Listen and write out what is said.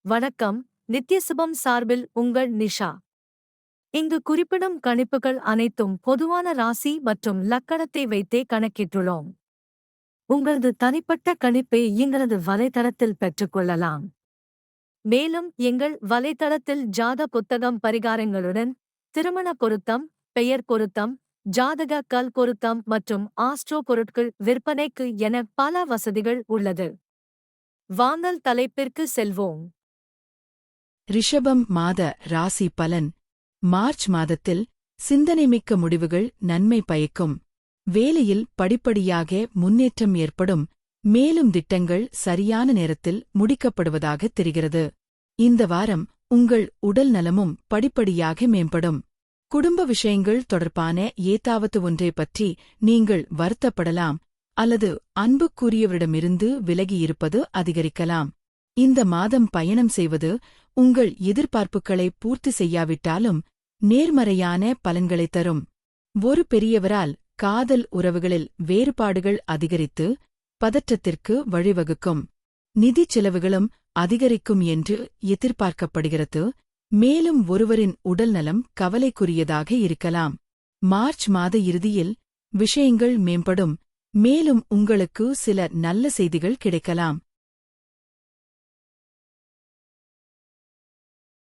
வணக்கம், நித்யசுபம் சார்பில் உங்கள் நிஷா. இங்கு குறிப்பிடும் கணிப்புகள் அனைத்தும் பொதுவான ராசி மற்றும் லக்கணத்தை வைத்தே கணக்கிட்டுள்ளோம். உங்களது தனிப்பட்ட கணிப்பை எங்களது வலைத்தளத்தில் பெற்றுக்கொள்ளலாம். மேலும் எங்கள் வலைத்தளத்தில் ஜாத புத்தகம் பரிகாரங்களுடன் திருமண பொருத்தம், பெயர் பொருத்தம், ஜாதக கல் பொருத்தம் மற்றும் ஆஸ்ட்ரோ பொருட்கள் விற்பனைக்கு என பல வசதிகள் உள்ளது. வாங்கல் தலைப்பிற்கு செல்வோம். ரிஷபம் மாத ராசி பலன். மார்ச் மாதத்தில் சிந்தனைமிக்க முடிவுகள் நன்மை பயக்கும். வேலையில் படிப்படியாக முன்னேற்றம் ஏற்படும். மேலும் திட்டங்கள் சரியான நேரத்தில் முடிக்கப்படுவதாக தெரிகிறது. இந்த வாரம் உங்கள் உடல் நலமும் படிப்படியாக மேம்படும். குடும்ப விஷயங்கள் தொடர்பான ஏதாவது ஒன்றை பற்றி நீங்கள் வருத்தப்படலாம் அல்லது அன்புக்குரியவரிடமிருந்து விலகியிருப்பது அதிகரிக்கலாம். இந்த மாதம் பயணம் செய்வது உங்கள் எதிர்பார்ப்புகளை பூர்த்தி செய்யாவிட்டாலும் நேர்மறையான பலன்களை தரும். ஒரு பெரியவரால் காதல் உறவுகளில் வேறுபாடுகள் அதிகரித்து பதற்றத்திற்கு வழிவகுக்கும். நிதிச் செலவுகளும் அதிகரிக்கும் என்று எதிர்பார்க்கப்படுகிறது. மேலும் ஒருவரின் உடல்நலம் கவலைக்குரியதாக இருக்கலாம். மார்ச் மாத இறுதியில் விஷயங்கள் மேம்படும். மேலும் உங்களுக்கு சில நல்ல செய்திகள் கிடைக்கலாம்.